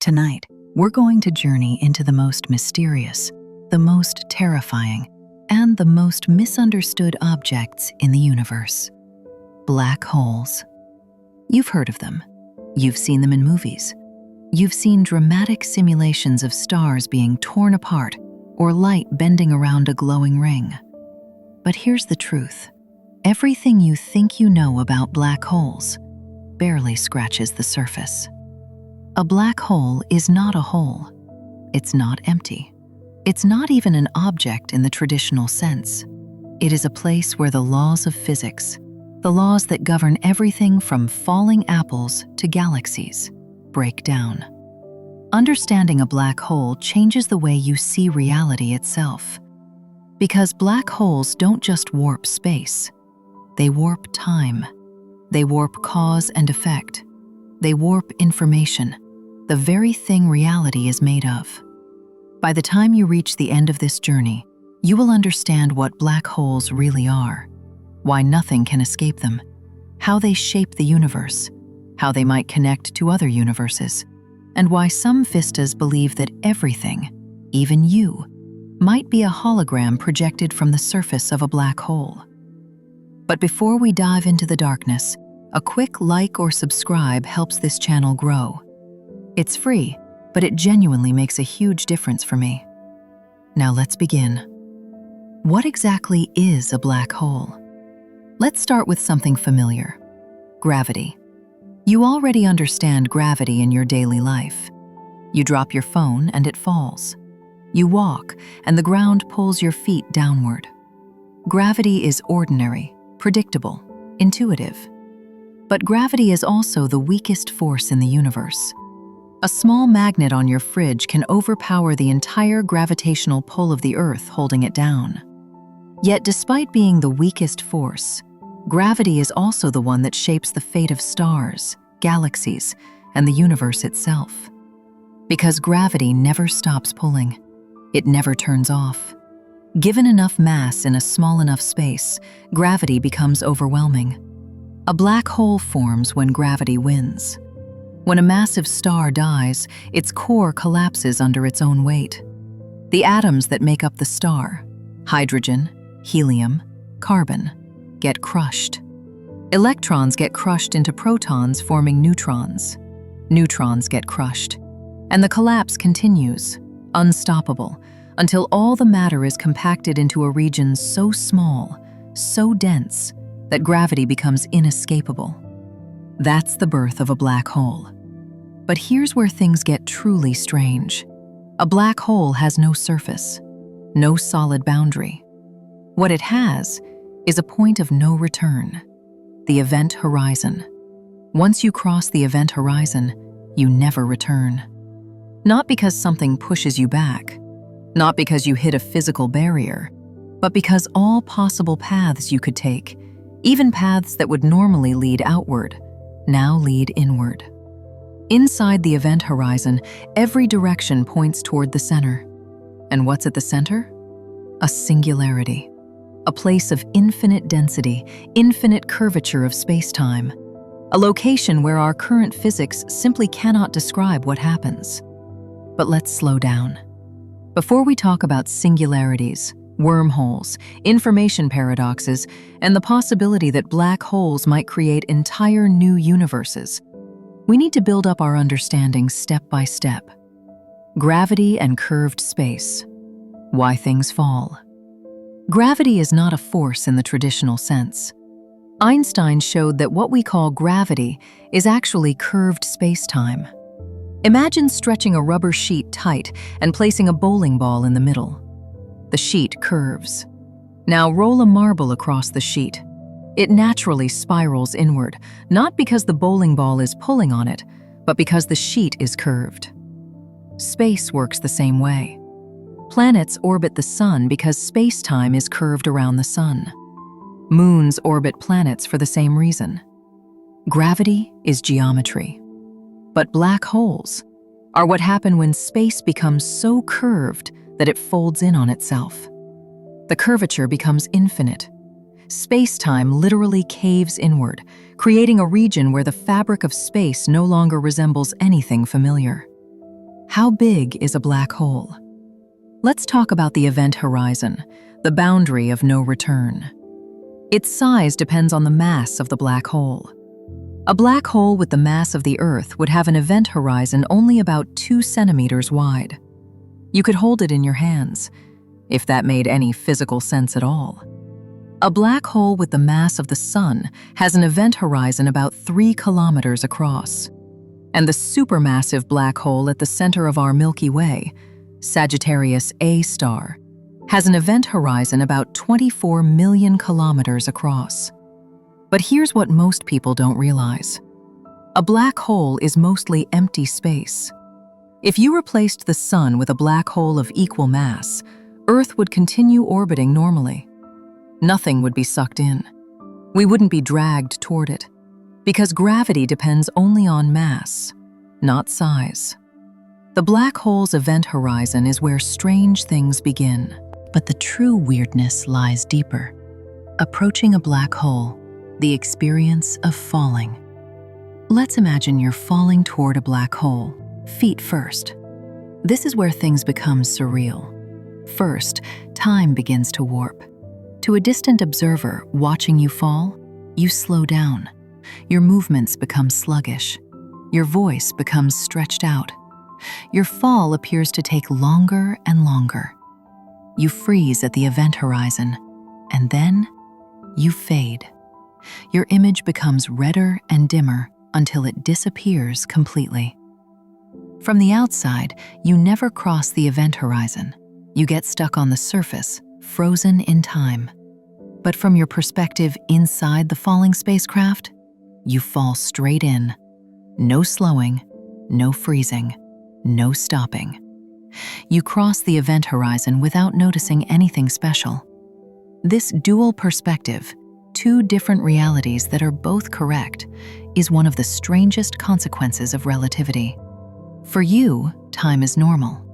Tonight, we're going to journey into the most mysterious, the most terrifying, and the most misunderstood objects in the universe. Black holes. You've heard of them. You've seen them in movies. You've seen dramatic simulations of stars being torn apart or light bending around a glowing ring. But here's the truth. Everything you think you know about black holes barely scratches the surface. A black hole is not a hole. It's not empty. It's not even an object in the traditional sense. It is a place where the laws of physics, the laws that govern everything from falling apples to galaxies, break down. Understanding a black hole changes the way you see reality itself. Because black holes don't just warp space. They warp time. They warp cause and effect. They warp information, the very thing reality is made of. By the time you reach the end of this journey, you will understand what black holes really are, why nothing can escape them, how they shape the universe, how they might connect to other universes, and why some Vistas believe that everything, even you, might be a hologram projected from the surface of a black hole. But before we dive into the darkness, a quick like or subscribe helps this channel grow. It's free, but it genuinely makes a huge difference for me. Now let's begin. What exactly is a black hole? Let's start with something familiar: gravity. You already understand gravity in your daily life. You drop your phone and it falls. You walk and the ground pulls your feet downward. Gravity is ordinary, predictable, intuitive. But gravity is also the weakest force in the universe. A small magnet on your fridge can overpower the entire gravitational pull of the Earth, holding it down. Yet despite being the weakest force, gravity is also the one that shapes the fate of stars, galaxies, and the universe itself. Because gravity never stops pulling. It never turns off. Given enough mass in a small enough space, gravity becomes overwhelming. A black hole forms when gravity wins. When a massive star dies, its core collapses under its own weight. The atoms that make up the star, hydrogen, helium, carbon, get crushed. Electrons get crushed into protons, forming neutrons. Neutrons get crushed. And the collapse continues, unstoppable, until all the matter is compacted into a region so small, so dense, that gravity becomes inescapable. That's the birth of a black hole. But here's where things get truly strange. A black hole has no surface, no solid boundary. What it has is a point of no return, the event horizon. Once you cross the event horizon, you never return. Not because something pushes you back, not because you hit a physical barrier, but because all possible paths you could take, even paths that would normally lead outward, now lead inward. Inside the event horizon, every direction points toward the center. And what's at the center? A singularity. A place of infinite density, infinite curvature of space-time. A location where our current physics simply cannot describe what happens. But let's slow down. Before we talk about singularities, wormholes, information paradoxes, and the possibility that black holes might create entire new universes, we need to build up our understanding step by step. Gravity and curved space. Why things fall. Gravity is not a force in the traditional sense. Einstein showed that what we call gravity is actually curved space-time. Imagine stretching a rubber sheet tight and placing a bowling ball in the middle. The sheet curves. Now roll a marble across the sheet. It naturally spirals inward, not because the bowling ball is pulling on it, but because the sheet is curved. Space works the same way. Planets orbit the sun because space-time is curved around the sun. Moons orbit planets for the same reason. Gravity is geometry. But black holes are what happen when space becomes so curved that it folds in on itself. The curvature becomes infinite. Space-time literally caves inward, creating a region where the fabric of space no longer resembles anything familiar. How big is a black hole? Let's talk about the event horizon, the boundary of no return. Its size depends on the mass of the black hole. A black hole with the mass of the Earth would have an event horizon only about 2 centimeters wide. You could hold it in your hands, if that made any physical sense at all. A black hole with the mass of the Sun has an event horizon about 3 kilometers across. And the supermassive black hole at the center of our Milky Way, Sagittarius A star, has an event horizon about 24 million kilometers across. But here's what most people don't realize. A black hole is mostly empty space. If you replaced the Sun with a black hole of equal mass, Earth would continue orbiting normally. Nothing would be sucked in. We wouldn't be dragged toward it, because gravity depends only on mass, not size. The black hole's event horizon is where strange things begin. But the true weirdness lies deeper. Approaching a black hole, the experience of falling. Let's imagine you're falling toward a black hole, feet first. This is where things become surreal. First, time begins to warp. To a distant observer watching you fall, you slow down. Your movements become sluggish. Your voice becomes stretched out. Your fall appears to take longer and longer. You freeze at the event horizon, and then you fade. Your image becomes redder and dimmer until it disappears completely. From the outside, you never cross the event horizon. You get stuck on the surface, frozen in time. But from your perspective inside the falling spacecraft, you fall straight in. No slowing, no freezing, no stopping. You cross the event horizon without noticing anything special. This dual perspective, 2 different realities that are both correct, is one of the strangest consequences of relativity. For you, time is normal.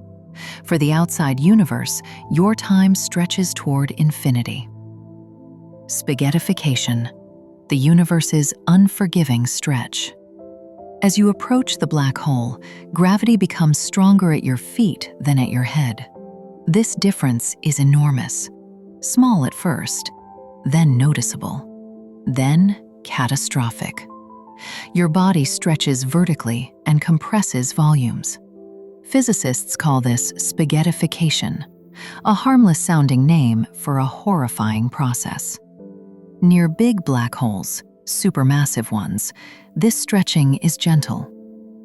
For the outside universe, your time stretches toward infinity. Spaghettification, the universe's unforgiving stretch. As you approach the black hole, gravity becomes stronger at your feet than at your head. This difference is enormous. Small at first, then noticeable, then catastrophic. Your body stretches vertically and compresses volumes. Physicists call this spaghettification, a harmless-sounding name for a horrifying process. Near big black holes, supermassive ones, this stretching is gentle.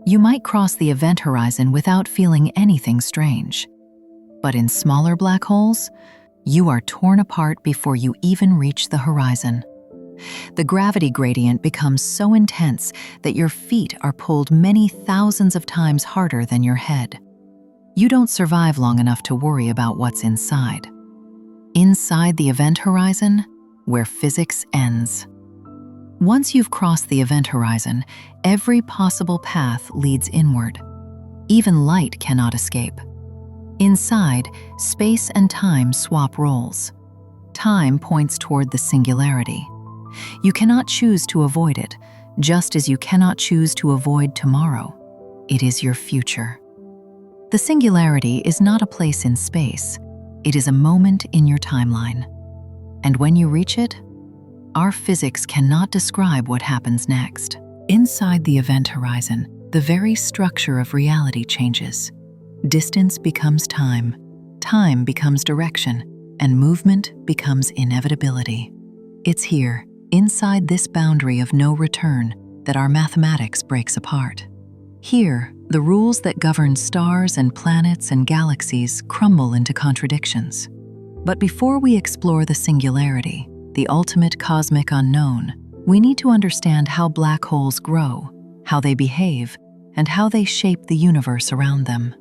You might cross the event horizon without feeling anything strange. But in smaller black holes, you are torn apart before you even reach the horizon. The gravity gradient becomes so intense that your feet are pulled many thousands of times harder than your head. You don't survive long enough to worry about what's inside. Inside the event horizon, where physics ends. Once you've crossed the event horizon, every possible path leads inward. Even light cannot escape. Inside, space and time swap roles. Time points toward the singularity. You cannot choose to avoid it, just as you cannot choose to avoid tomorrow. It is your future. The singularity is not a place in space. It is a moment in your timeline. And when you reach it, our physics cannot describe what happens next. Inside the event horizon, the very structure of reality changes. Distance becomes time, time becomes direction, and movement becomes inevitability. It's here, inside this boundary of no return, that our mathematics breaks apart. Here, the rules that govern stars and planets and galaxies crumble into contradictions. But before we explore the singularity, the ultimate cosmic unknown, we need to understand how black holes grow, how they behave, and how they shape the universe around them.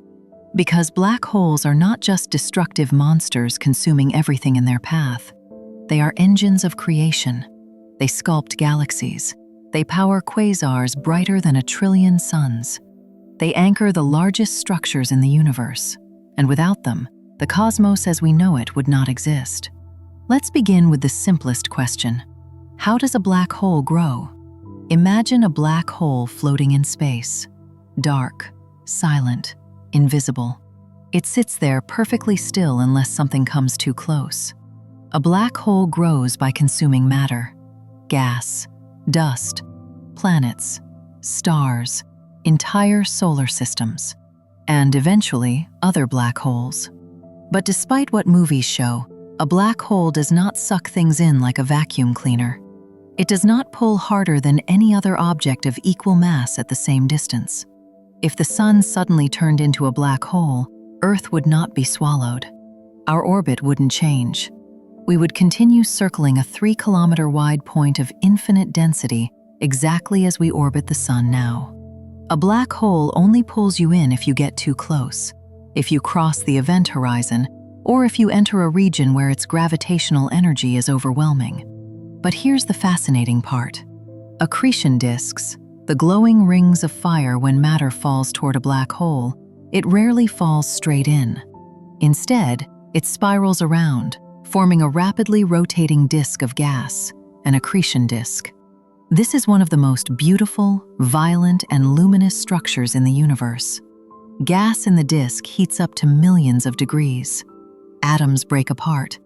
Because black holes are not just destructive monsters consuming everything in their path. They are engines of creation. They sculpt galaxies. They power quasars brighter than 1 trillion suns. They anchor the largest structures in the universe. And without them, the cosmos as we know it would not exist. Let's begin with the simplest question. How does a black hole grow? Imagine a black hole floating in space. Dark, silent, invisible. It sits there perfectly still unless something comes too close. A black hole grows by consuming matter, gas, dust, planets, stars, entire solar systems, and eventually other black holes. But despite what movies show, a black hole does not suck things in like a vacuum cleaner. It does not pull harder than any other object of equal mass at the same distance. If the sun suddenly turned into a black hole, Earth would not be swallowed. Our orbit wouldn't change. We would continue circling a 3-kilometer wide point of infinite density exactly as we orbit the sun now. A black hole only pulls you in if you get too close, if you cross the event horizon, or if you enter a region where its gravitational energy is overwhelming. But here's the fascinating part. Accretion disks, the glowing rings of fire when matter falls toward a black hole, it rarely falls straight in. Instead, it spirals around, forming a rapidly rotating disk of gas, an accretion disk. This is one of the most beautiful, violent, and luminous structures in the universe. Gas in the disk heats up to millions of degrees. Atoms break apart.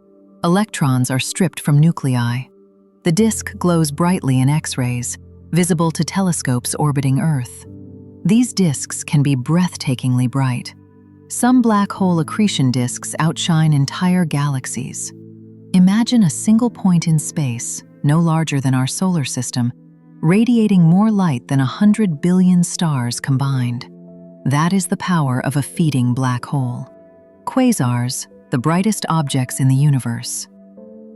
Electrons are stripped from nuclei. The disk glows brightly in X-rays, visible to telescopes orbiting Earth. These disks can be breathtakingly bright. Some black hole accretion disks outshine entire galaxies. Imagine a single point in space, no larger than our solar system, radiating more light than 100 billion stars combined. That is the power of a feeding black hole. Quasars, the brightest objects in the universe.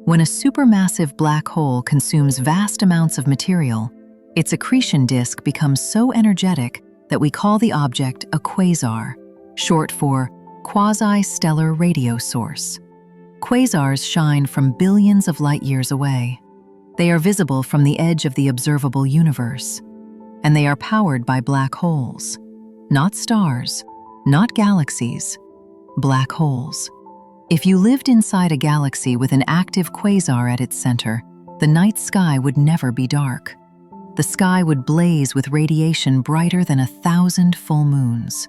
When a supermassive black hole consumes vast amounts of material, its accretion disk becomes so energetic that we call the object a quasar, short for quasi-stellar radio source. Quasars shine from billions of light-years away. They are visible from the edge of the observable universe, and they are powered by black holes. Not stars, not galaxies, black holes. If you lived inside a galaxy with an active quasar at its center, the night sky would never be dark. The sky would blaze with radiation brighter than 1,000 full moons.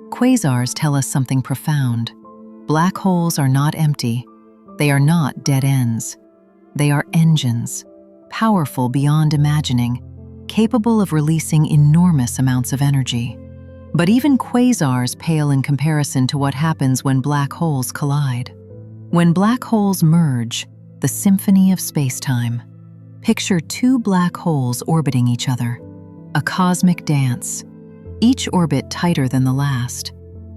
Quasars tell us something profound. Black holes are not empty. They are not dead ends. They are engines, powerful beyond imagining, capable of releasing enormous amounts of energy. But even quasars pale in comparison to what happens when black holes collide. When black holes merge, the symphony of space-time. Picture two black holes orbiting each other, a cosmic dance, each orbit tighter than the last,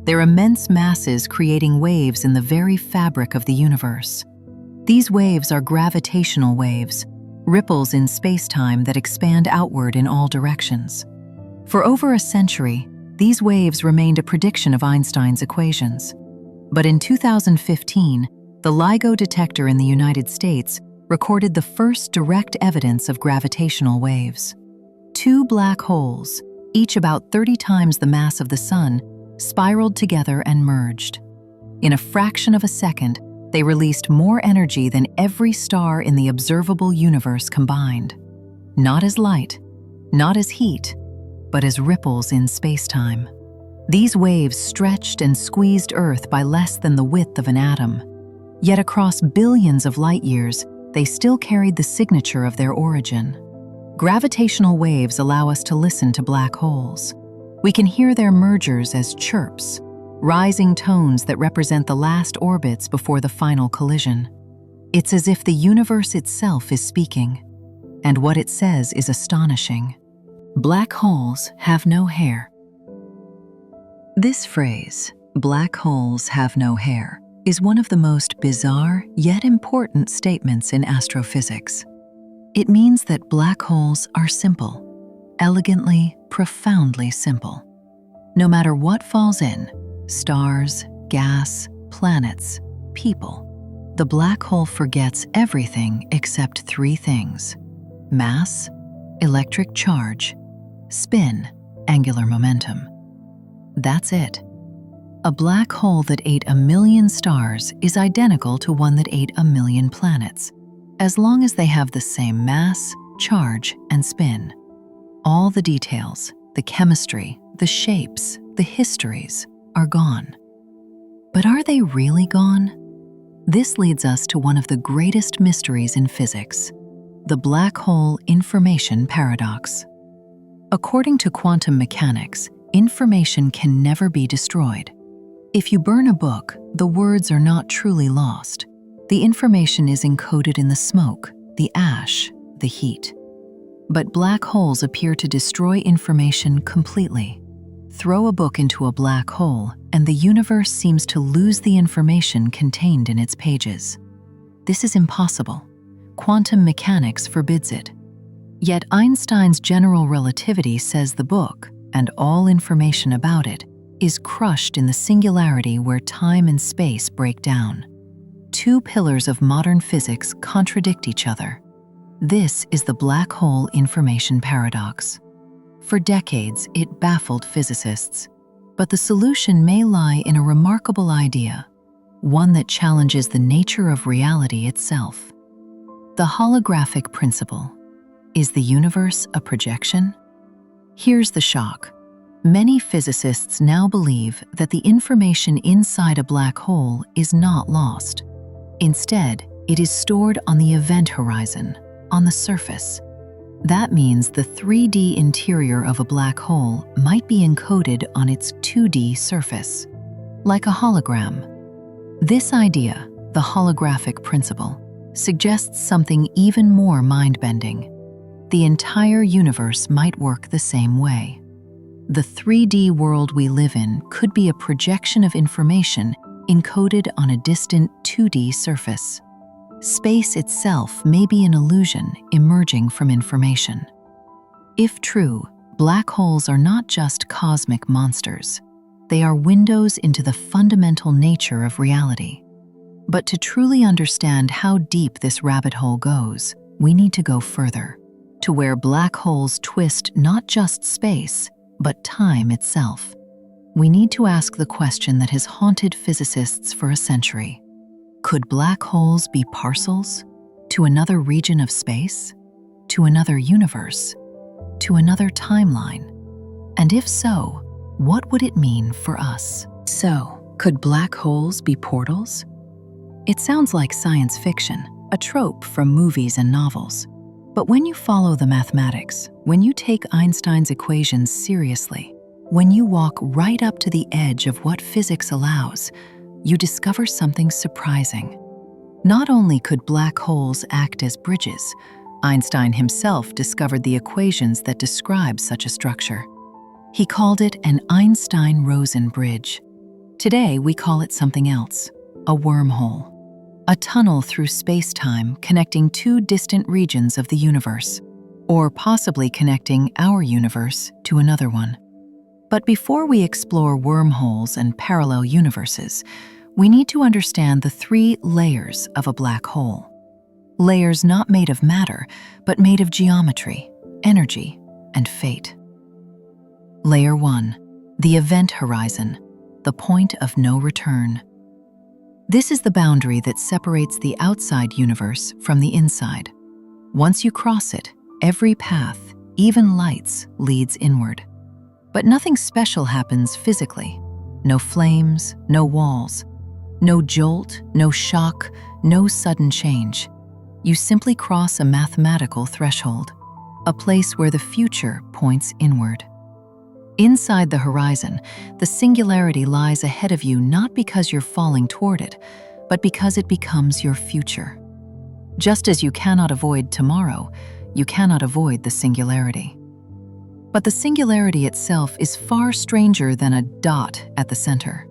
their immense masses creating waves in the very fabric of the universe. These waves are gravitational waves, ripples in space-time that expand outward in all directions. For over a century, these waves remained a prediction of Einstein's equations. But in 2015, the LIGO detector in the United States recorded the first direct evidence of gravitational waves. Two black holes, each about 30 times the mass of the Sun, spiraled together and merged. In a fraction of a second, they released more energy than every star in the observable universe combined. Not as light, not as heat, but as ripples in space-time. These waves stretched and squeezed Earth by less than the width of an atom. Yet across billions of light-years, they still carried the signature of their origin. Gravitational waves allow us to listen to black holes. We can hear their mergers as chirps, rising tones that represent the last orbits before the final collision. It's as if the universe itself is speaking, and what it says is astonishing. Black holes have no hair. This phrase, "black holes have no hair," is one of the most bizarre yet important statements in astrophysics. It means that black holes are simple, elegantly, profoundly simple. No matter what falls in, stars, gas, planets, people, the black hole forgets everything except three things: mass, electric charge, spin, angular momentum. That's it. A black hole that ate 1,000,000 stars is identical to one that ate 1,000,000 planets, as long as they have the same mass, charge, and spin. All the details, the chemistry, the shapes, the histories, are gone. But are they really gone? This leads us to one of the greatest mysteries in physics, the black hole information paradox. According to quantum mechanics, information can never be destroyed. If you burn a book, the words are not truly lost. The information is encoded in the smoke, the ash, the heat. But black holes appear to destroy information completely. Throw a book into a black hole, and the universe seems to lose the information contained in its pages. This is impossible. Quantum mechanics forbids it. Yet Einstein's general relativity says the book, and all information about it, is crushed in the singularity where time and space break down. Two pillars of modern physics contradict each other. This is the black hole information paradox. For decades, it baffled physicists, but the solution may lie in a remarkable idea, one that challenges the nature of reality itself. The holographic principle. Is the universe a projection? Here's the shock. Many physicists now believe that the information inside a black hole is not lost. Instead, it is stored on the event horizon, on the surface. That means the 3D interior of a black hole might be encoded on its 2D surface, like a hologram. This idea, the holographic principle, suggests something even more mind-bending. The entire universe might work the same way. The 3D world we live in could be a projection of information encoded on a distant 2D surface. Space itself may be an illusion emerging from information. If true, black holes are not just cosmic monsters. They are windows into the fundamental nature of reality. But to truly understand how deep this rabbit hole goes, we need to go further, to where black holes twist not just space, but time itself. We need to ask the question that has haunted physicists for a century. Could black holes be parcels to another region of space, to another universe, to another timeline? And if so, what would it mean for us? So, could black holes be portals? It sounds like science fiction, a trope from movies and novels. But when you follow the mathematics, when you take Einstein's equations seriously, when you walk right up to the edge of what physics allows, you discover something surprising. Not only could black holes act as bridges, Einstein himself discovered the equations that describe such a structure. He called it an Einstein-Rosen bridge. Today, we call it something else, a wormhole. A tunnel through space-time connecting two distant regions of the universe, or possibly connecting our universe to another one. But before we explore wormholes and parallel universes, we need to understand the 3 layers of a black hole. Layers not made of matter, but made of geometry, energy, and fate. Layer 1, the event horizon, the point of no return. This is the boundary that separates the outside universe from the inside. Once you cross it, every path, even lights, leads inward. But nothing special happens physically. No flames, no walls, no jolt, no shock, no sudden change. You simply cross a mathematical threshold, a place where the future points inward. Inside the horizon, the singularity lies ahead of you not because you're falling toward it, but because it becomes your future. Just as you cannot avoid tomorrow, you cannot avoid the singularity. But the singularity itself is far stranger than a dot at the center.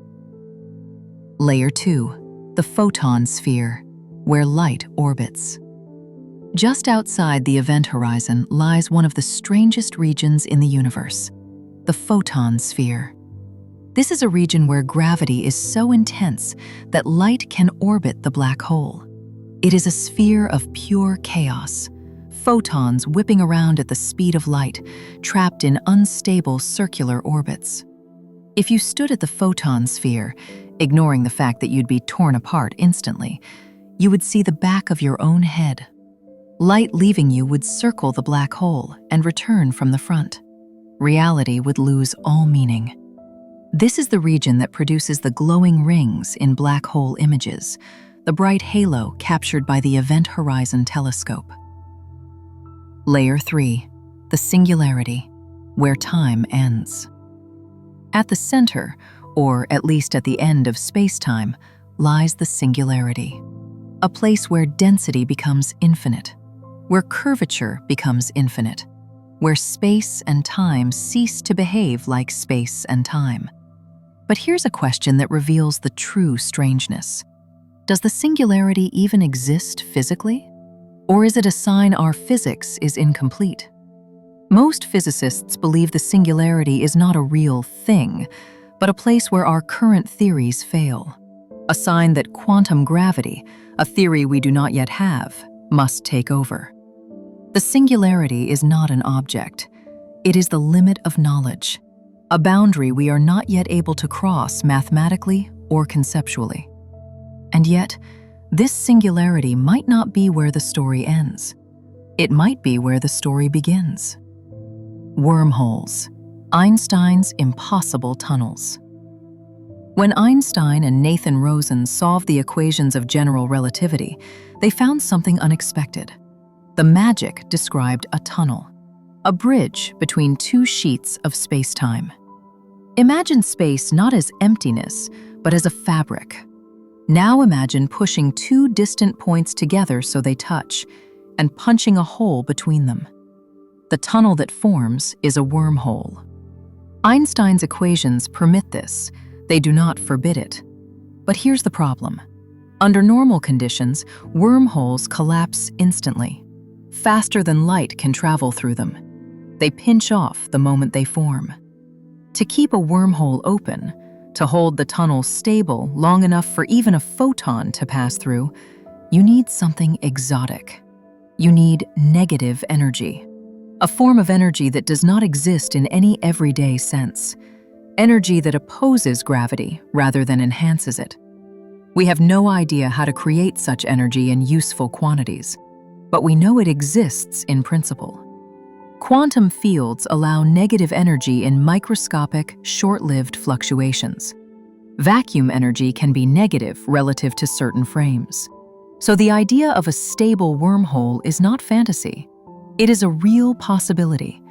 Layer 2, the photon sphere, where light orbits. Just outside the event horizon lies one of the strangest regions in the universe, the photon sphere. This is a region where gravity is so intense that light can orbit the black hole. It is a sphere of pure chaos, photons whipping around at the speed of light, trapped in unstable circular orbits. If you stood at the photon sphere, ignoring the fact that you'd be torn apart instantly, you would see the back of your own head. Light leaving you would circle the black hole and return from the front. Reality would lose all meaning. This is the region that produces the glowing rings in black hole images, the bright halo captured by the Event Horizon Telescope. Layer 3, the singularity, where time ends. At the center, or at least at the end of space-time, lies the singularity, a place where density becomes infinite, where curvature becomes infinite, where space and time cease to behave like space and time. But here's a question that reveals the true strangeness. Does the singularity even exist physically? Or is it a sign our physics is incomplete? Most physicists believe the singularity is not a real thing, but a place where our current theories fail. A sign that quantum gravity, a theory we do not yet have, must take over. The singularity is not an object. It is the limit of knowledge, a boundary we are not yet able to cross mathematically or conceptually. And yet, this singularity might not be where the story ends. It might be where the story begins. Wormholes, Einstein's impossible tunnels. When Einstein and Nathan Rosen solved the equations of general relativity, they found something unexpected. The magic described a tunnel, a bridge between two sheets of space-time. Imagine space not as emptiness, but as a fabric. Now imagine pushing two distant points together so they touch, and punching a hole between them. The tunnel that forms is a wormhole. Einstein's equations permit this. They do not forbid it. But here's the problem. Under normal conditions, wormholes collapse instantly. Faster than light can travel through them. They pinch off the moment they form. To keep a wormhole open, to hold the tunnel stable long enough for even a photon to pass through, you need something exotic. You need negative energy, a form of energy that does not exist in any everyday sense, energy that opposes gravity rather than enhances it. We have no idea how to create such energy in useful quantities, but we know it exists in principle. Quantum fields allow negative energy in microscopic, short-lived fluctuations. Vacuum energy can be negative relative to certain frames. So the idea of a stable wormhole is not fantasy. It is a real possibility,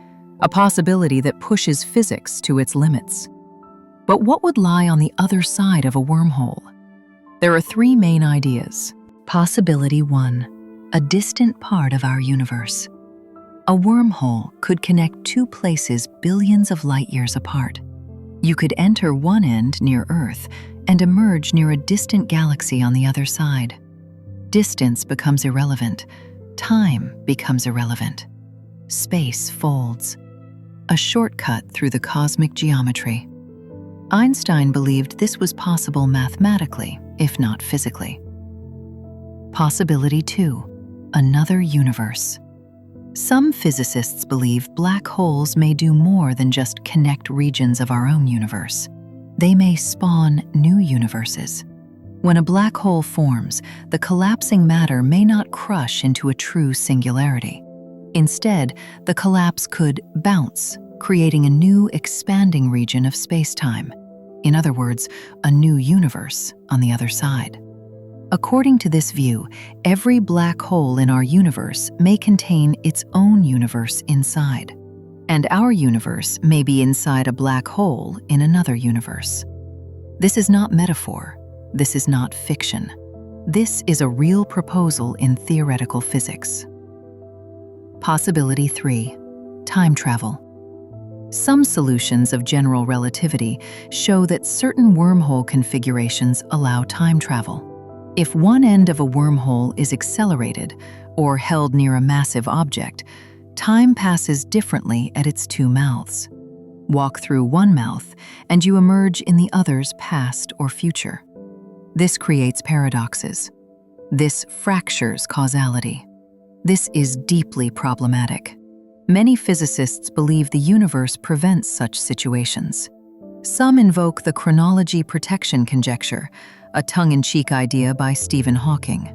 a possibility that pushes physics to its limits. But what would lie on the other side of a wormhole? There are three main ideas. Possibility 1, a distant part of our universe. A wormhole could connect two places billions of light years apart. You could enter one end near Earth and emerge near a distant galaxy on the other side. Distance becomes irrelevant. Time becomes irrelevant. Space folds. A shortcut through the cosmic geometry. Einstein believed this was possible mathematically, if not physically. Possibility 2, another universe. Some physicists believe black holes may do more than just connect regions of our own universe. They may spawn new universes. When a black hole forms, the collapsing matter may not crush into a true singularity. Instead, the collapse could bounce, creating a new expanding region of space-time. In other words, a new universe on the other side. According to this view, every black hole in our universe may contain its own universe inside, and our universe may be inside a black hole in another universe. This is not metaphor. This is not fiction. This is a real proposal in theoretical physics. Possibility 3, time travel. Some solutions of general relativity show that certain wormhole configurations allow time travel. If one end of a wormhole is accelerated or held near a massive object, time passes differently at its two mouths. Walk through one mouth and you emerge in the other's past or future. This creates paradoxes. This fractures causality. This is deeply problematic. Many physicists believe the universe prevents such situations. Some invoke the chronology protection conjecture, a tongue-in-cheek idea by Stephen Hawking.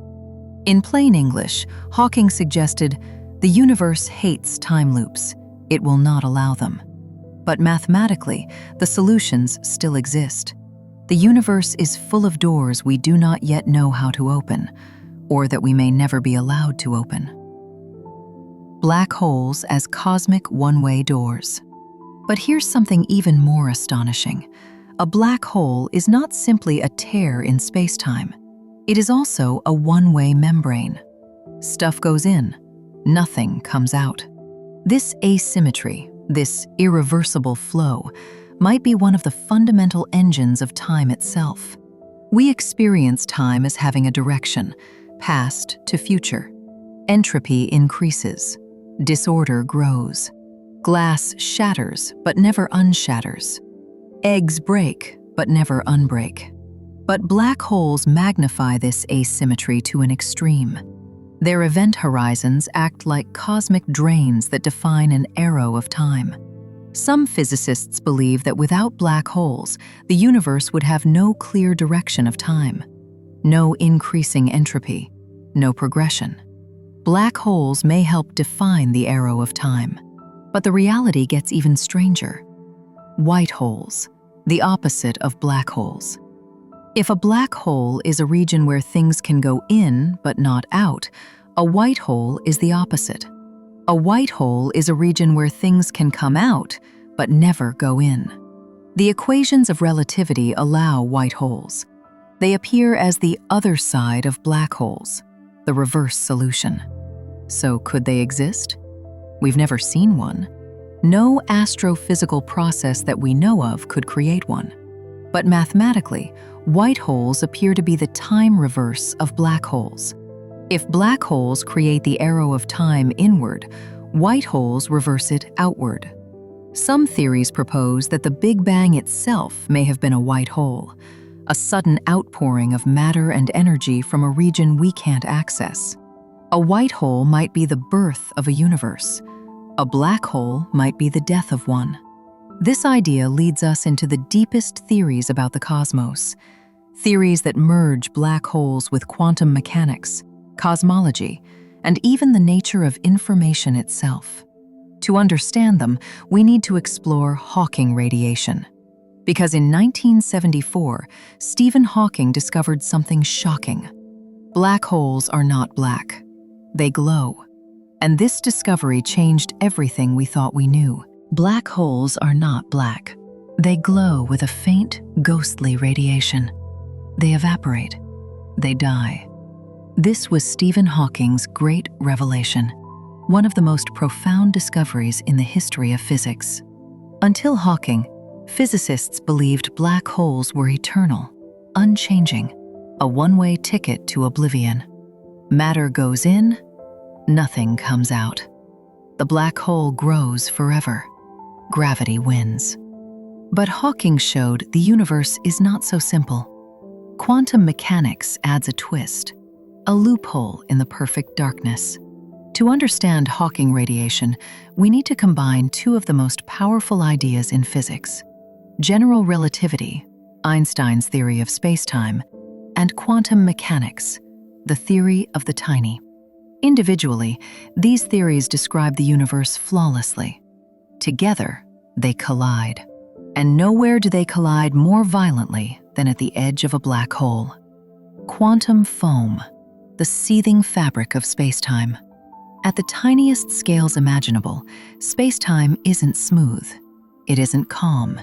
In plain English, Hawking suggested, the universe hates time loops. It will not allow them. But mathematically, the solutions still exist. The universe is full of doors we do not yet know how to open, or that we may never be allowed to open. Black holes as cosmic one-way doors. But here's something even more astonishing. A black hole is not simply a tear in space-time. It is also a one-way membrane. Stuff goes in, nothing comes out. This asymmetry, this irreversible flow, might be one of the fundamental engines of time itself. We experience time as having a direction, past to future. Entropy increases. Disorder grows. Glass shatters, but never unshatters. Eggs break, but never unbreak. But black holes magnify this asymmetry to an extreme. Their event horizons act like cosmic drains that define an arrow of time. Some physicists believe that without black holes, the universe would have no clear direction of time, no increasing entropy, no progression. Black holes may help define the arrow of time, but the reality gets even stranger. White holes, the opposite of black holes. If a black hole is a region where things can go in but not out, a white hole is the opposite. A white hole is a region where things can come out but never go in. The equations of relativity allow white holes. They appear as the other side of black holes, the reverse solution. So could they exist? We've never seen one. No astrophysical process that we know of could create one. But mathematically, white holes appear to be the time reverse of black holes. If black holes create the arrow of time inward, white holes reverse it outward. Some theories propose that the Big Bang itself may have been a white hole, a sudden outpouring of matter and energy from a region we can't access. A white hole might be the birth of a universe. A black hole might be the death of one. This idea leads us into the deepest theories about the cosmos, theories that merge black holes with quantum mechanics, cosmology, and even the nature of information itself. To understand them, we need to explore Hawking radiation. Because in 1974, Stephen Hawking discovered something shocking. Black holes are not black. They glow. And this discovery changed everything we thought we knew. Black holes are not black. They glow with a faint, ghostly radiation. They evaporate. They die. This was Stephen Hawking's great revelation, one of the most profound discoveries in the history of physics. Until Hawking, physicists believed black holes were eternal, unchanging, a one-way ticket to oblivion. Matter goes in, nothing comes out. The black hole grows forever. Gravity wins. But Hawking showed the universe is not so simple. Quantum mechanics adds a twist, a loophole in the perfect darkness. To understand Hawking radiation, we need to combine two of the most powerful ideas in physics: general relativity, Einstein's theory of spacetime, and quantum mechanics, the theory of the tiny. Individually, these theories describe the universe flawlessly. Together, they collide. And nowhere do they collide more violently than at the edge of a black hole. Quantum foam, the seething fabric of spacetime. At the tiniest scales imaginable, spacetime isn't smooth. It isn't calm.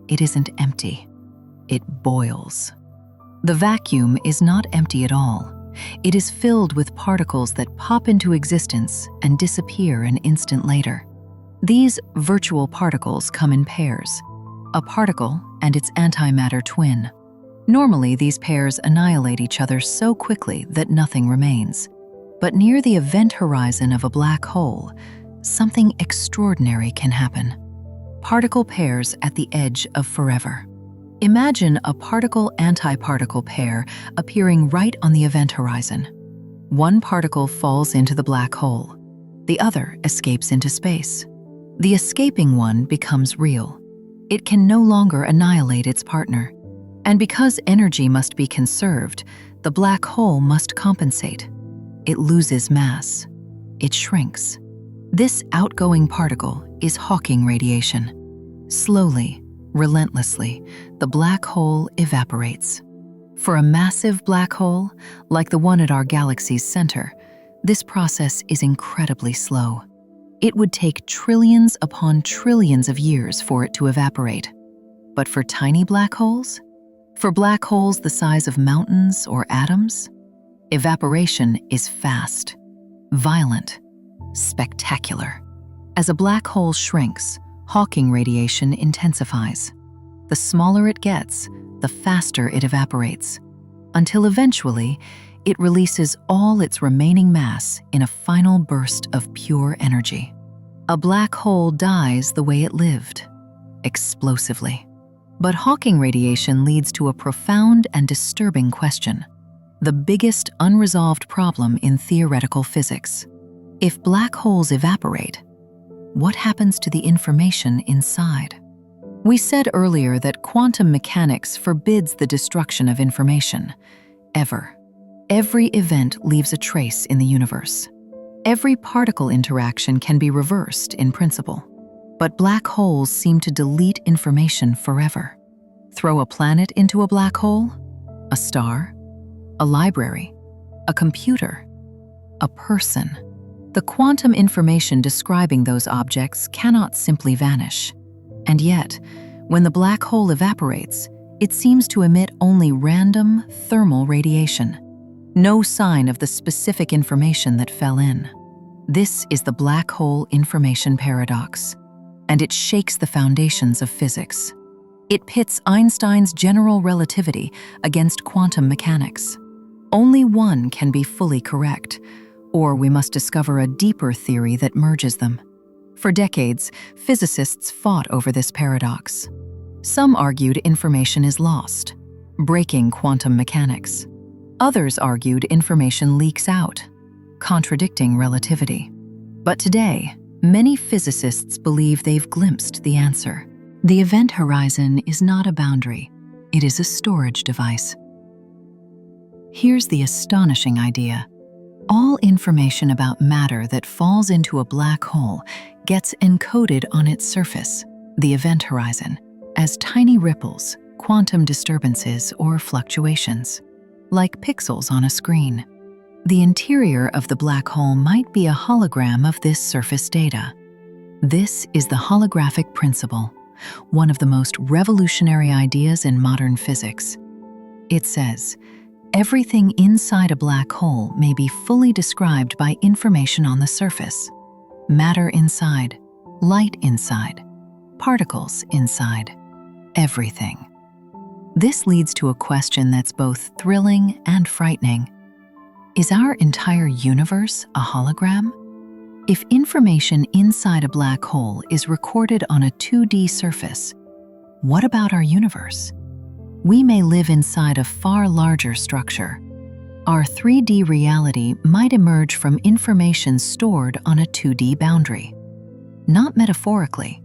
It isn't empty. It boils. The vacuum is not empty at all. It is filled with particles that pop into existence and disappear an instant later. These virtual particles come in pairs, a particle and its antimatter twin. Normally, these pairs annihilate each other so quickly that nothing remains. But near the event horizon of a black hole, something extraordinary can happen. Particle pairs at the edge of forever. Imagine a particle-antiparticle pair appearing right on the event horizon. One particle falls into the black hole. The other escapes into space. The escaping one becomes real. It can no longer annihilate its partner. And because energy must be conserved, the black hole must compensate. It loses mass. It shrinks. This outgoing particle is Hawking radiation. Slowly, relentlessly, the black hole evaporates. For a massive black hole, like the one at our galaxy's center, this process is incredibly slow. It would take trillions upon trillions of years for it to evaporate. But for tiny black holes? For black holes the size of mountains or atoms? Evaporation is fast, violent, spectacular. As a black hole shrinks, Hawking radiation intensifies. The smaller it gets, the faster it evaporates, until eventually it releases all its remaining mass in a final burst of pure energy. A black hole dies the way it lived, explosively. But Hawking radiation leads to a profound and disturbing question, the biggest unresolved problem in theoretical physics. If black holes evaporate, what happens to the information inside? We said earlier that quantum mechanics forbids the destruction of information, ever. Every event leaves a trace in the universe. Every particle interaction can be reversed in principle. But black holes seem to delete information forever. Throw a planet into a black hole, a star, a library, a computer, a person. The quantum information describing those objects cannot simply vanish. And yet, when the black hole evaporates, it seems to emit only random thermal radiation. No sign of the specific information that fell in. This is the black hole information paradox, and it shakes the foundations of physics. It pits Einstein's general relativity against quantum mechanics. Only one can be fully correct, or we must discover a deeper theory that merges them. For decades, physicists fought over this paradox. Some argued information is lost, breaking quantum mechanics. Others argued information leaks out, contradicting relativity. But today, many physicists believe they've glimpsed the answer. The event horizon is not a boundary, it is a storage device. Here's the astonishing idea. All information about matter that falls into a black hole gets encoded on its surface, the event horizon, as tiny ripples, quantum disturbances, or fluctuations, like pixels on a screen. The interior of the black hole might be a hologram of this surface data. This is the holographic principle, one of the most revolutionary ideas in modern physics. It says, everything inside a black hole may be fully described by information on the surface. Matter inside, light inside, particles inside, everything. This leads to a question that's both thrilling and frightening. Is our entire universe a hologram? If information inside a black hole is recorded on a 2D surface, what about our universe? We may live inside a far larger structure. Our 3D reality might emerge from information stored on a 2D boundary. Not metaphorically,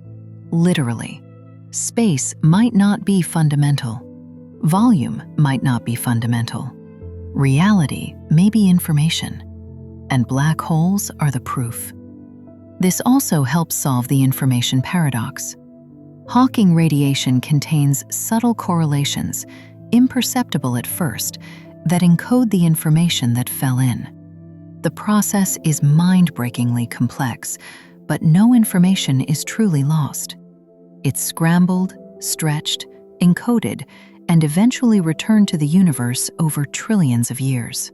literally. Space might not be fundamental. Volume might not be fundamental. Reality may be information, and black holes are the proof. This also helps solve the information paradox. Hawking radiation contains subtle correlations, imperceptible at first, that encode the information that fell in. The process is mind-breakingly complex, but no information is truly lost. It's scrambled, stretched, encoded, and eventually returned to the universe over trillions of years.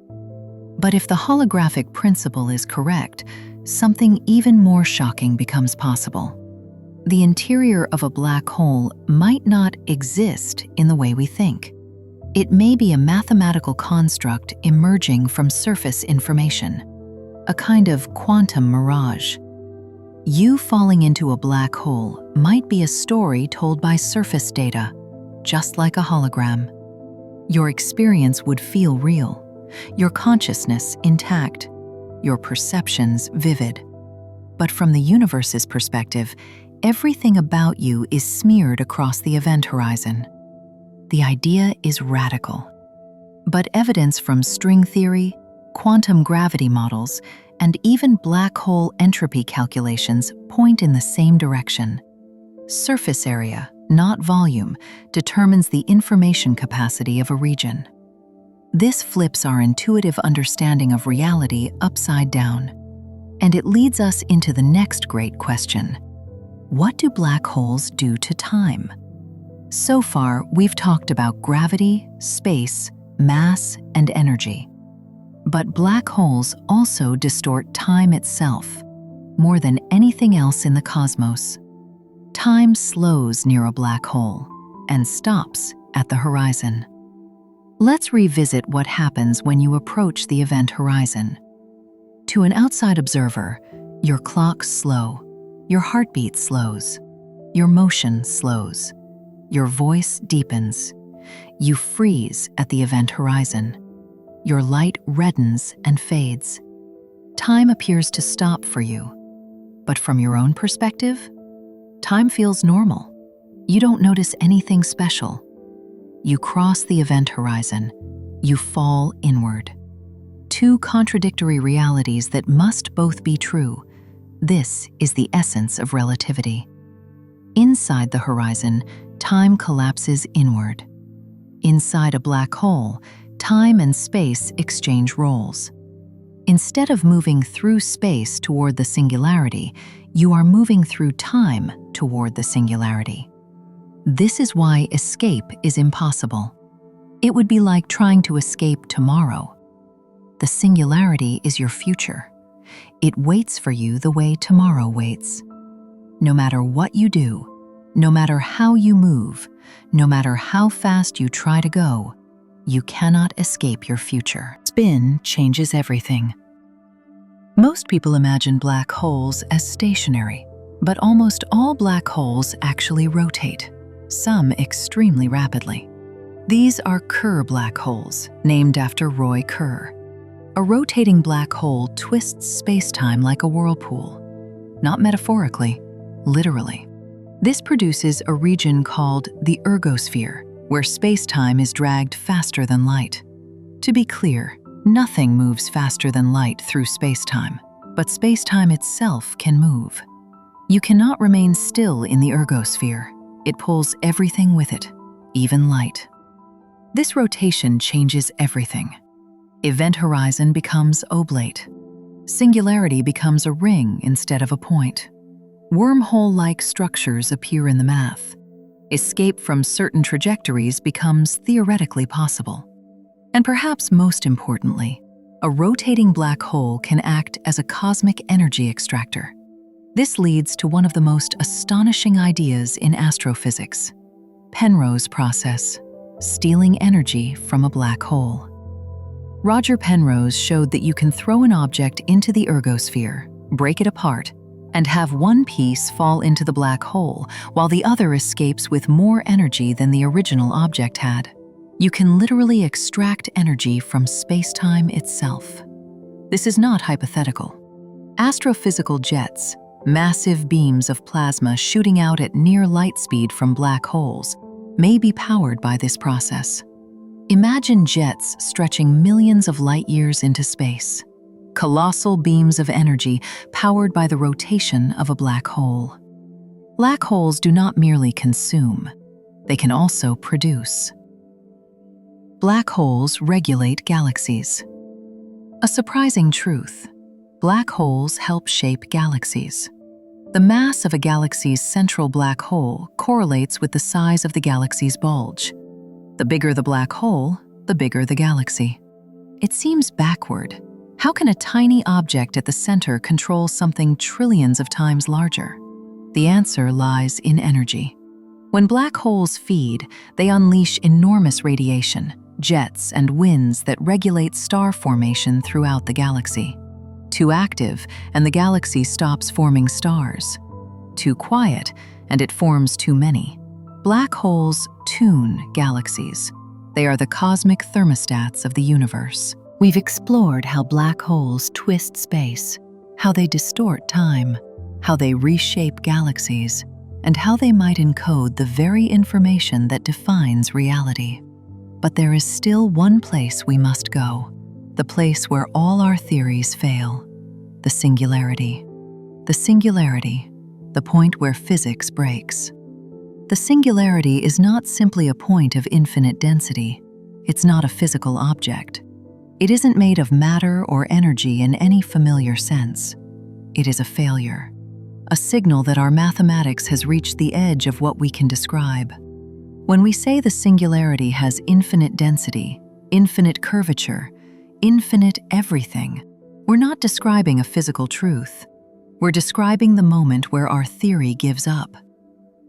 But if the holographic principle is correct, something even more shocking becomes possible. The interior of a black hole might not exist in the way we think. It may be a mathematical construct emerging from surface information, a kind of quantum mirage. You falling into a black hole might be a story told by surface data, just like a hologram. Your experience would feel real, your consciousness intact, your perceptions vivid. But from the universe's perspective, everything about you is smeared across the event horizon. The idea is radical. But evidence from string theory, quantum gravity models, and even black hole entropy calculations point in the same direction. Surface area, not volume, determines the information capacity of a region. This flips our intuitive understanding of reality upside down, and it leads us into the next great question. What do black holes do to time? So far, we've talked about gravity, space, mass, and energy. But black holes also distort time itself, more than anything else in the cosmos. Time slows near a black hole and stops at the horizon. Let's revisit what happens when you approach the event horizon. To an outside observer, your clocks slow, your heartbeat slows, your motion slows, your voice deepens. You freeze at the event horizon. Your light reddens and fades. Time appears to stop for you. But from your own perspective, time feels normal. You don't notice anything special. You cross the event horizon. You fall inward. Two contradictory realities that must both be true. This is the essence of relativity. Inside the horizon, time collapses inward. Inside a black hole, time and space exchange roles. Instead of moving through space toward the singularity, you are moving through time toward the singularity. This is why escape is impossible. It would be like trying to escape tomorrow. The singularity is your future. It waits for you the way tomorrow waits. No matter what you do, no matter how you move, no matter how fast you try to go, you cannot escape your future. Spin changes everything. Most people imagine black holes as stationary, but almost all black holes actually rotate, some extremely rapidly. These are Kerr black holes, named after Roy Kerr. A rotating black hole twists space-time like a whirlpool. Not metaphorically, literally. This produces a region called the ergosphere, where space-time is dragged faster than light. To be clear, nothing moves faster than light through space-time, but space-time itself can move. You cannot remain still in the ergosphere. It pulls everything with it, even light. This rotation changes everything. Event horizon becomes oblate. Singularity becomes a ring instead of a point. Wormhole-like structures appear in the math. Escape from certain trajectories becomes theoretically possible. And perhaps most importantly, a rotating black hole can act as a cosmic energy extractor. This leads to one of the most astonishing ideas in astrophysics: Penrose process, stealing energy from a black hole. Roger Penrose showed that you can throw an object into the ergosphere, break it apart, and have one piece fall into the black hole while the other escapes with more energy than the original object had. You can literally extract energy from space-time itself. This is not hypothetical. Astrophysical jets, massive beams of plasma shooting out at near light speed from black holes, may be powered by this process. Imagine jets stretching millions of light years into space. Colossal beams of energy powered by the rotation of a black hole. Black holes do not merely consume, they can also produce. Black holes regulate galaxies. A surprising truth: black holes help shape galaxies. The mass of a galaxy's central black hole correlates with the size of the galaxy's bulge. The bigger the black hole, the bigger the galaxy. It seems backward. How can a tiny object at the center control something trillions of times larger? The answer lies in energy. When black holes feed, they unleash enormous radiation, jets, and winds that regulate star formation throughout the galaxy. Too active, and the galaxy stops forming stars. Too quiet, and it forms too many. Black holes tune galaxies. They are the cosmic thermostats of the universe. We've explored how black holes twist space, how they distort time, how they reshape galaxies, and how they might encode the very information that defines reality. But there is still one place we must go, the place where all our theories fail: the singularity. The singularity, the point where physics breaks. The singularity is not simply a point of infinite density. It's not a physical object. It isn't made of matter or energy in any familiar sense. It is a failure, a signal that our mathematics has reached the edge of what we can describe. When we say the singularity has infinite density, infinite curvature, infinite everything, we're not describing a physical truth. We're describing the moment where our theory gives up.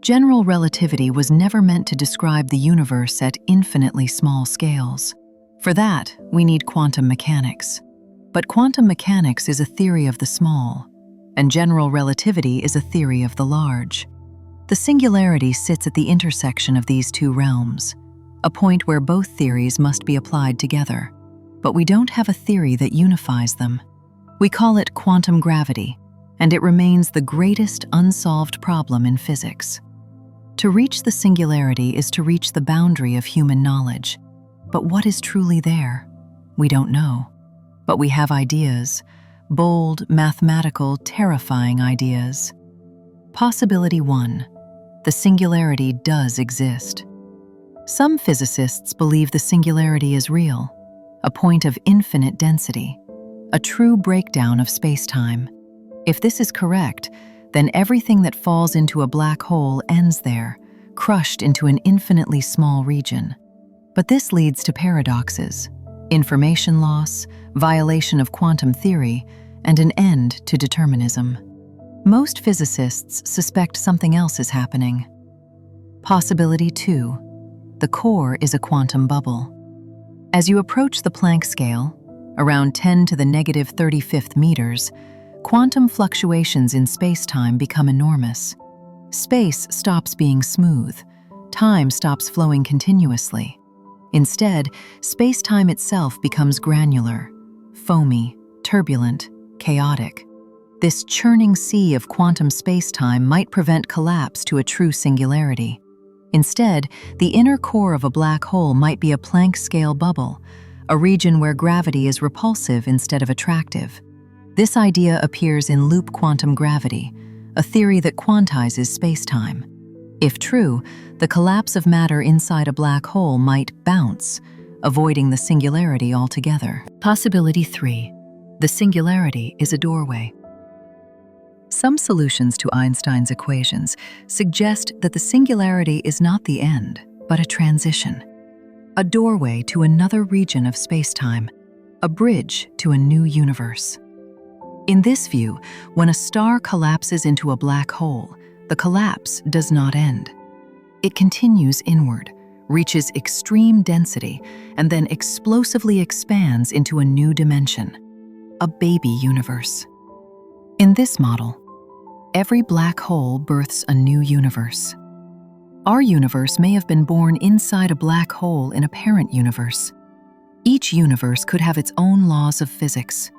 General relativity was never meant to describe the universe at infinitely small scales. For that, we need quantum mechanics. But quantum mechanics is a theory of the small, and general relativity is a theory of the large. The singularity sits at the intersection of these two realms, a point where both theories must be applied together. But we don't have a theory that unifies them. We call it quantum gravity, and it remains the greatest unsolved problem in physics. To reach the singularity is to reach the boundary of human knowledge. But what is truly there? We don't know. But we have ideas, bold, mathematical, terrifying ideas. Possibility 1. The singularity does exist. Some physicists believe the singularity is real, a point of infinite density, a true breakdown of space-time. If this is correct, then everything that falls into a black hole ends there, crushed into an infinitely small region. But this leads to paradoxes, information loss, violation of quantum theory, and an end to determinism. Most physicists suspect something else is happening. Possibility 2. The core is a quantum bubble. As you approach the Planck scale, around 10 to the negative 35th meters, quantum fluctuations in space-time become enormous. Space stops being smooth. Time stops flowing continuously. Instead, space-time itself becomes granular, foamy, turbulent, chaotic. This churning sea of quantum space-time might prevent collapse to a true singularity. Instead, the inner core of a black hole might be a Planck-scale bubble, a region where gravity is repulsive instead of attractive. This idea appears in loop quantum gravity, a theory that quantizes space-time. If true, the collapse of matter inside a black hole might bounce, avoiding the singularity altogether. Possibility 3. The singularity is a doorway. Some solutions to Einstein's equations suggest that the singularity is not the end, but a transition. A doorway to another region of space-time, a bridge to a new universe. In this view, when a star collapses into a black hole, the collapse does not end. It continues inward, reaches extreme density, and then explosively expands into a new dimension, a baby universe. In this model, every black hole births a new universe. Our universe may have been born inside a black hole in a parent universe. Each universe could have its own laws of physics.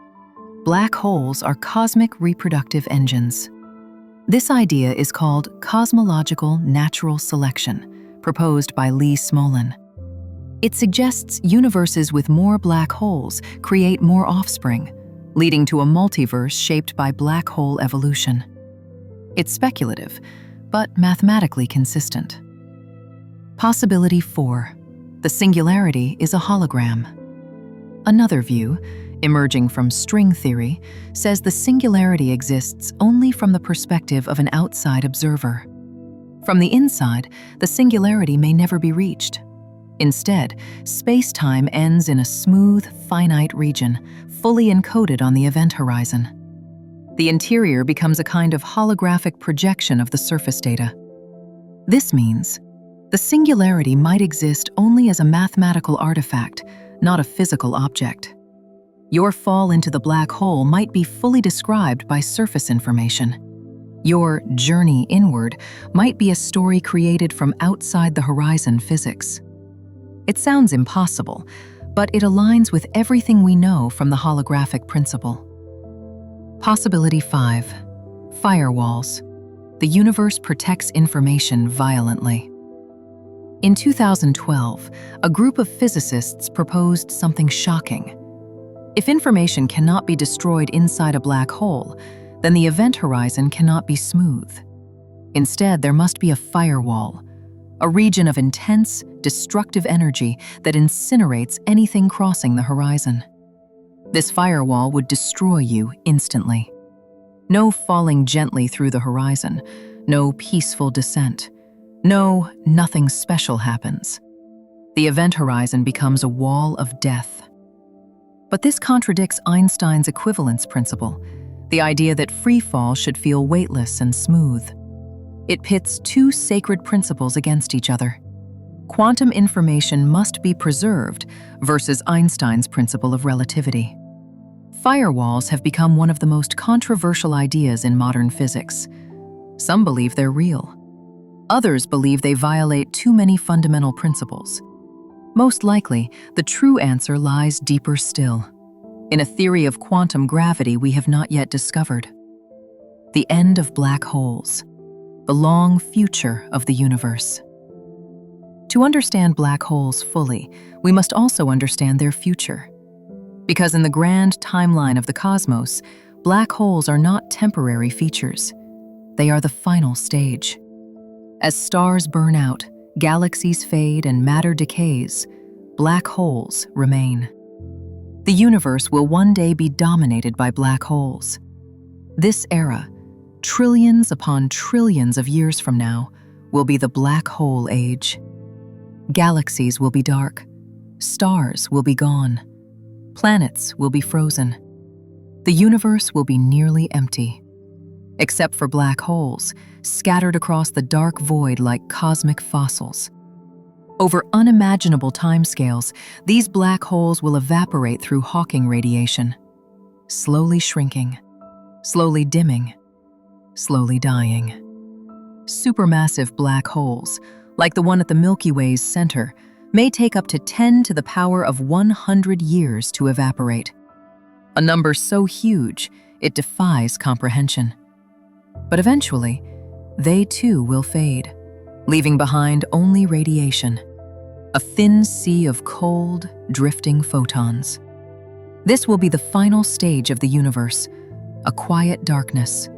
Black holes are cosmic reproductive engines. This idea is called cosmological natural selection, proposed by Lee Smolin. It suggests universes with more black holes create more offspring, leading to a multiverse shaped by black hole evolution. It's speculative, but mathematically consistent. Possibility 4. The singularity is a hologram. Another view, emerging from string theory, says the singularity exists only from the perspective of an outside observer. From the inside, the singularity may never be reached. Instead, space-time ends in a smooth, finite region, fully encoded on the event horizon. The interior becomes a kind of holographic projection of the surface data. This means the singularity might exist only as a mathematical artifact, not a physical object. Your fall into the black hole might be fully described by surface information. Your journey inward might be a story created from outside the horizon physics. It sounds impossible, but it aligns with everything we know from the holographic principle. Possibility 5. Firewalls. The universe protects information violently. In 2012, a group of physicists proposed something shocking. If information cannot be destroyed inside a black hole, then the event horizon cannot be smooth. Instead, there must be a firewall, a region of intense, destructive energy that incinerates anything crossing the horizon. This firewall would destroy you instantly. No falling gently through the horizon, no peaceful descent. No, nothing special happens. The event horizon becomes a wall of death. But this contradicts Einstein's equivalence principle, the idea that free fall should feel weightless and smooth. It pits two sacred principles against each other. Quantum information must be preserved versus Einstein's principle of relativity. Firewalls have become one of the most controversial ideas in modern physics. Some believe they're real. Others believe they violate too many fundamental principles. Most likely, the true answer lies deeper still, in a theory of quantum gravity we have not yet discovered. The end of black holes, the long future of the universe. To understand black holes fully, we must also understand their future. Because in the grand timeline of the cosmos, black holes are not temporary features. They are the final stage. As stars burn out, galaxies fade, and matter decays, black holes remain. The universe will one day be dominated by black holes. This era, trillions upon trillions of years from now, will be the black hole age. Galaxies will be dark. Stars will be gone. Planets will be frozen. The universe will be nearly empty, except for black holes scattered across the dark void like cosmic fossils. Over unimaginable timescales, these black holes will evaporate through Hawking radiation, slowly shrinking, slowly dimming, slowly dying. Supermassive black holes, like the one at the Milky Way's center, may take up to 10 to the power of 100 years to evaporate. A number so huge, it defies comprehension. But eventually, they too will fade, leaving behind only radiation, a thin sea of cold, drifting photons. This will be the final stage of the universe, a quiet darkness,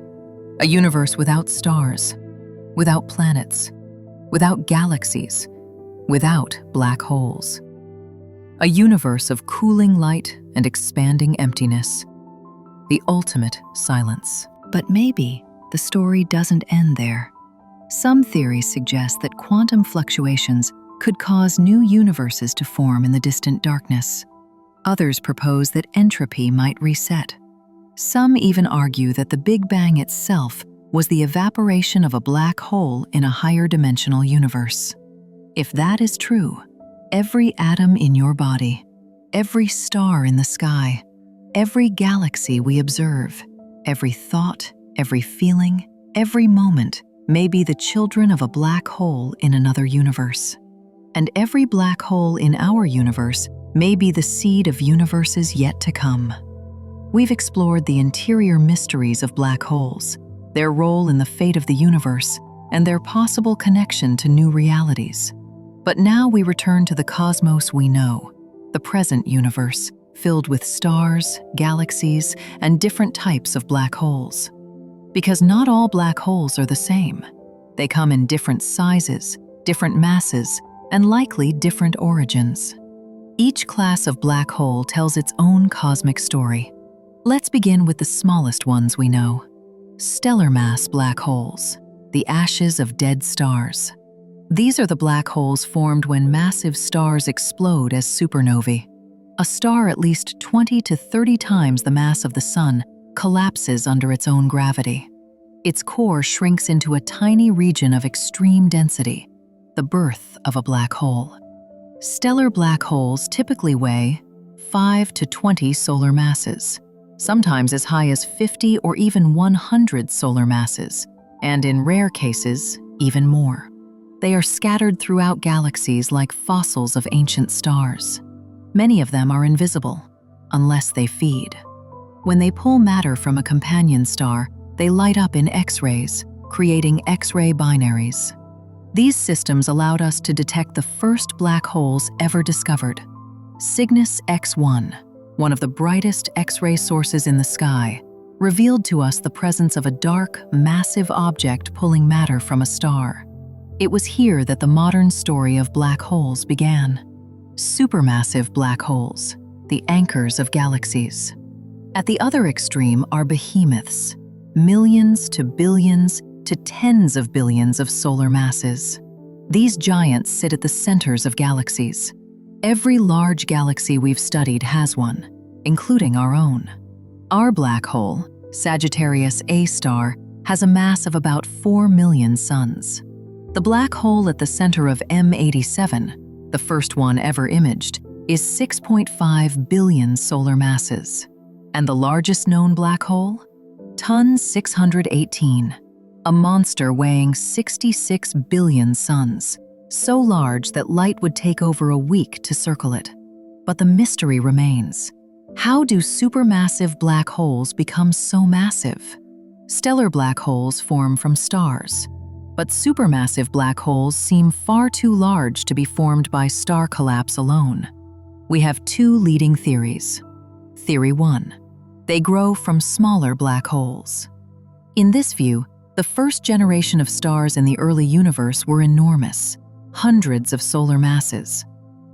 a universe without stars, without planets, without galaxies, without black holes. A universe of cooling light and expanding emptiness, the ultimate silence. But maybe the story doesn't end there. Some theories suggest that quantum fluctuations could cause new universes to form in the distant darkness. Others propose that entropy might reset. Some even argue that the Big Bang itself was the evaporation of a black hole in a higher dimensional universe. If that is true, every atom in your body, every star in the sky, every galaxy we observe, every thought, every feeling, every moment may be the children of a black hole in another universe. And every black hole in our universe may be the seed of universes yet to come. We've explored the interior mysteries of black holes, their role in the fate of the universe, and their possible connection to new realities. But now we return to the cosmos we know, the present universe, filled with stars, galaxies, and different types of black holes. Because not all black holes are the same. They come in different sizes, different masses, and likely different origins. Each class of black hole tells its own cosmic story. Let's begin with the smallest ones we know. Stellar mass black holes, the ashes of dead stars. These are the black holes formed when massive stars explode as supernovae. A star at least 20 to 30 times the mass of the Sun collapses under its own gravity. Its core shrinks into a tiny region of extreme density, the birth of a black hole. Stellar black holes typically weigh 5 to 20 solar masses, sometimes as high as 50 or even 100 solar masses, and in rare cases, even more. They are scattered throughout galaxies like fossils of ancient stars. Many of them are invisible, unless they feed. When they pull matter from a companion star, they light up in X-rays, creating X-ray binaries. These systems allowed us to detect the first black holes ever discovered. Cygnus X1, one of the brightest X-ray sources in the sky, revealed to us the presence of a dark, massive object pulling matter from a star. It was here that the modern story of black holes began. Supermassive black holes, the anchors of galaxies. At the other extreme are behemoths, millions to billions to tens of billions of solar masses. These giants sit at the centers of galaxies. Every large galaxy we've studied has one, including our own. Our black hole, Sagittarius A star, has a mass of about 4 million suns. The black hole at the center of M87, the first one ever imaged, is 6.5 billion solar masses. And the largest known black hole? Ton 618, a monster weighing 66 billion suns, so large that light would take over a week to circle it. But the mystery remains. How do supermassive black holes become so massive? Stellar black holes form from stars, but supermassive black holes seem far too large to be formed by star collapse alone. We have two leading theories. Theory 1. They grow from smaller black holes. In this view, the first generation of stars in the early universe were enormous, hundreds of solar masses.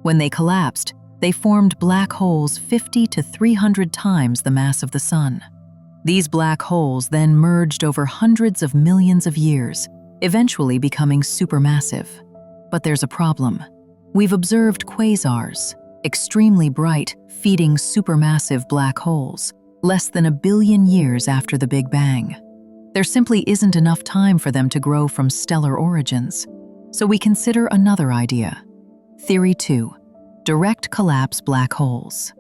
When they collapsed, they formed black holes 50 to 300 times the mass of the Sun. These black holes then merged over hundreds of millions of years, eventually becoming supermassive. But there's a problem. We've observed quasars, extremely bright, feeding supermassive black holes, less than 1 billion years after the Big Bang. There simply isn't enough time for them to grow from stellar origins. So we consider another idea. Theory 2. Direct collapse black holes.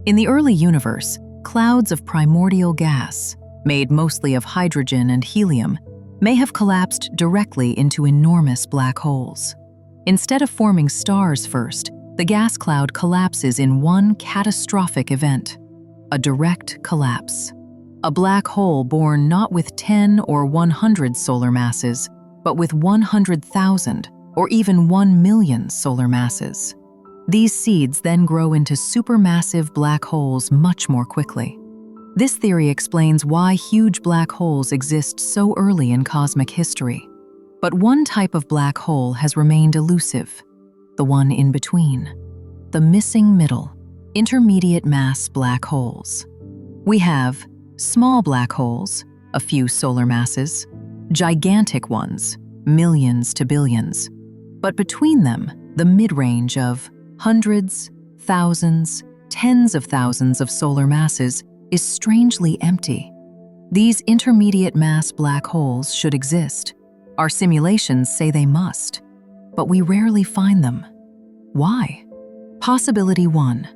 In the early universe, clouds of primordial gas, made mostly of hydrogen and helium, may have collapsed directly into enormous black holes. Instead of forming stars first, the gas cloud collapses in one catastrophic event: a direct collapse. A black hole born not with 10 or 100 solar masses, but with 100,000 or even 1 million solar masses. These seeds then grow into supermassive black holes much more quickly. This theory explains why huge black holes exist so early in cosmic history. But one type of black hole has remained elusive, the one in between, the missing middle, intermediate mass black holes. We have small black holes, a few solar masses, gigantic ones, millions to billions, but between them, the mid-range of hundreds, thousands, tens of thousands of solar masses is strangely empty. These intermediate mass black holes should exist. Our simulations say they must, but we rarely find them. Why? Possibility 1.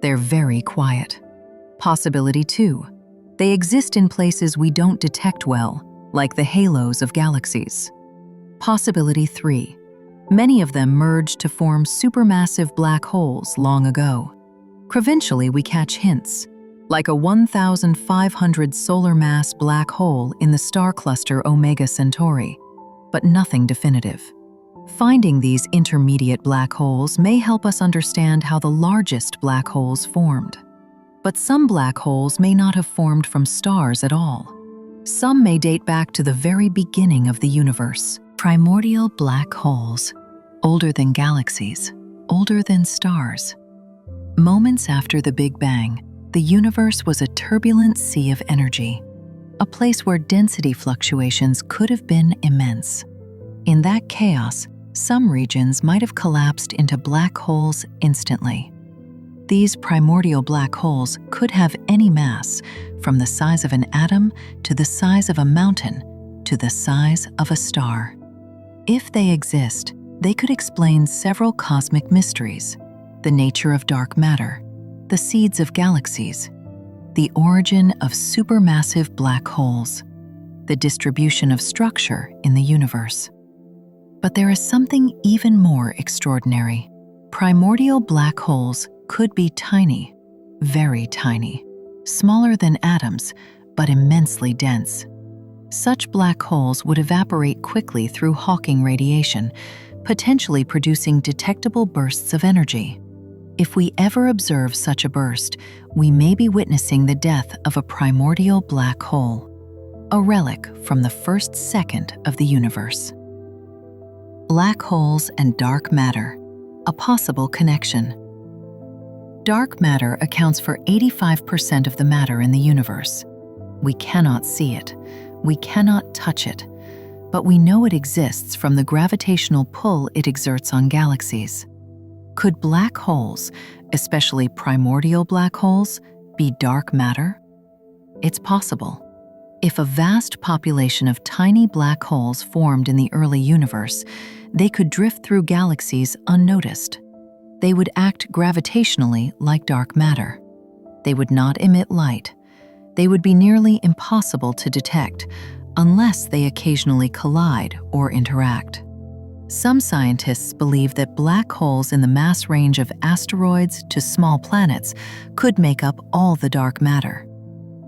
They're very quiet. Possibility 2. They exist in places we don't detect well, like the halos of galaxies. Possibility 3. Many of them merged to form supermassive black holes long ago. Provincially, we catch hints, like a 1,500 solar mass black hole in the star cluster Omega Centauri, but nothing definitive. Finding these intermediate black holes may help us understand how the largest black holes formed. But some black holes may not have formed from stars at all. Some may date back to the very beginning of the universe. Primordial black holes, older than galaxies, older than stars. Moments after the Big Bang, the universe was a turbulent sea of energy, a place where density fluctuations could have been immense. In that chaos, some regions might have collapsed into black holes instantly. These primordial black holes could have any mass, from the size of an atom to the size of a mountain to the size of a star. If they exist, they could explain several cosmic mysteries: the nature of dark matter, the seeds of galaxies, the origin of supermassive black holes, the distribution of structure in the universe. But there is something even more extraordinary. Primordial black holes could be tiny, very tiny, smaller than atoms, but immensely dense. Such black holes would evaporate quickly through Hawking radiation, potentially producing detectable bursts of energy. If we ever observe such a burst, we may be witnessing the death of a primordial black hole, a relic from the first second of the universe. Black holes and dark matter, a possible connection. Dark matter accounts for 85% of the matter in the universe. We cannot see it, we cannot touch it, but we know it exists from the gravitational pull it exerts on galaxies. Could black holes, especially primordial black holes, be dark matter? It's possible. If a vast population of tiny black holes formed in the early universe, they could drift through galaxies unnoticed. They would act gravitationally like dark matter. They would not emit light. They would be nearly impossible to detect unless they occasionally collide or interact. Some scientists believe that black holes in the mass range of asteroids to small planets could make up all the dark matter.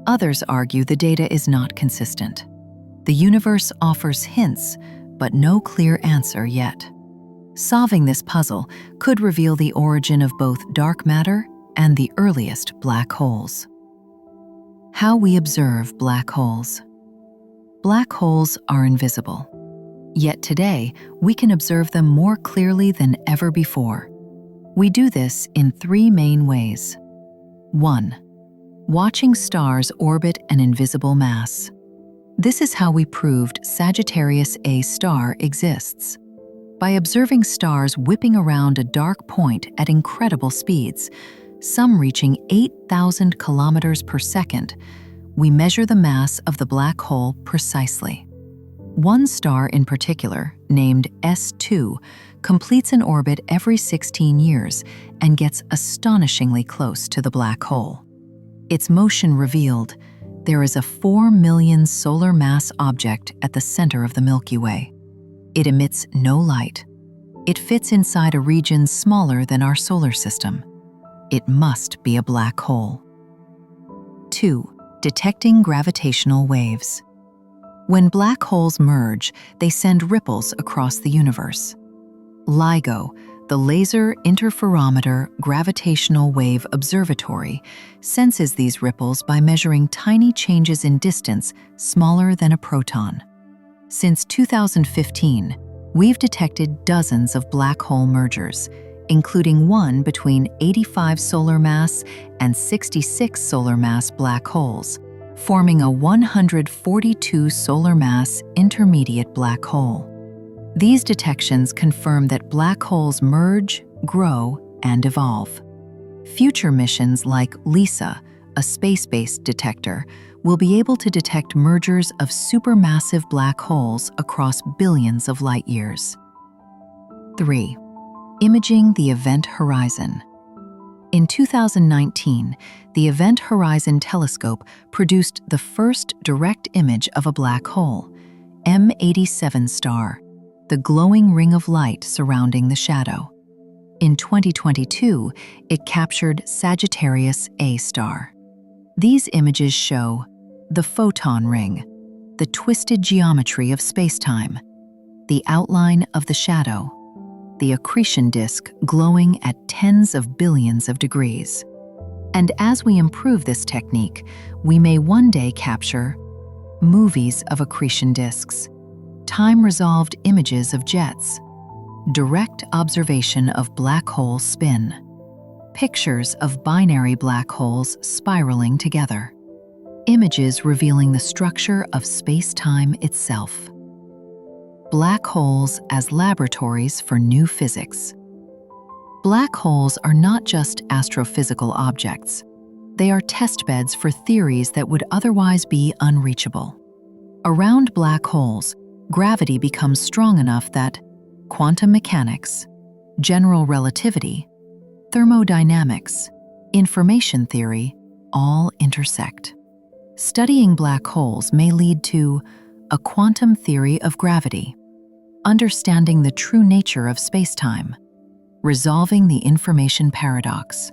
Others argue the data is not consistent. The universe offers hints, but no clear answer yet. Solving this puzzle could reveal the origin of both dark matter and the earliest black holes. How we observe black holes. Black holes are invisible. Yet today, we can observe them more clearly than ever before. We do this in three main ways. 1. Watching stars orbit an invisible mass. This is how we proved Sagittarius A star exists. By observing stars whipping around a dark point at incredible speeds, some reaching 8,000 kilometers per second, we measure the mass of the black hole precisely. One star in particular, named S2, completes an orbit every 16 years and gets astonishingly close to the black hole. Its motion revealed, there is a 4 million solar mass object at the center of the Milky Way. It emits no light. It fits inside a region smaller than our solar system. It must be a black hole. 2. Detecting gravitational waves. When black holes merge, they send ripples across the universe. LIGO, the Laser Interferometer Gravitational Wave Observatory, senses these ripples by measuring tiny changes in distance smaller than a proton. Since 2015, we've detected dozens of black hole mergers, including one between 85 solar mass and 66 solar mass black holes, forming a 142 solar mass intermediate black hole. These detections confirm that black holes merge, grow, and evolve. Future missions like LISA, a space-based detector, will be able to detect mergers of supermassive black holes across billions of light years. 3. Imaging the event horizon. In 2019, the Event Horizon Telescope produced the first direct image of a black hole, M87 star, the glowing ring of light surrounding the shadow. In 2022, it captured Sagittarius A star. These images show the photon ring, the twisted geometry of spacetime, the outline of the shadow, the accretion disk glowing at tens of billions of degrees. And as we improve this technique, we may one day capture movies of accretion disks, time-resolved images of jets, direct observation of black hole spin, pictures of binary black holes spiraling together, images revealing the structure of space-time itself. Black holes as laboratories for new physics. Black holes are not just astrophysical objects. They are testbeds for theories that would otherwise be unreachable. Around black holes, gravity becomes strong enough that quantum mechanics, general relativity, thermodynamics, information theory all intersect. Studying black holes may lead to a quantum theory of gravity, understanding the true nature of spacetime, resolving the information paradox,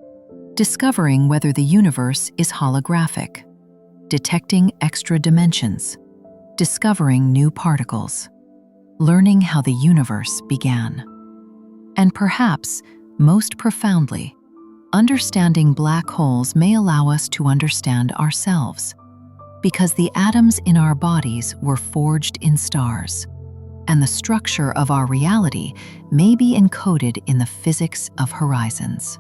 discovering whether the universe is holographic, detecting extra dimensions, discovering new particles, learning how the universe began. And perhaps, most profoundly, understanding black holes may allow us to understand ourselves, because the atoms in our bodies were forged in stars. and the structure of our reality may be encoded in the physics of horizons.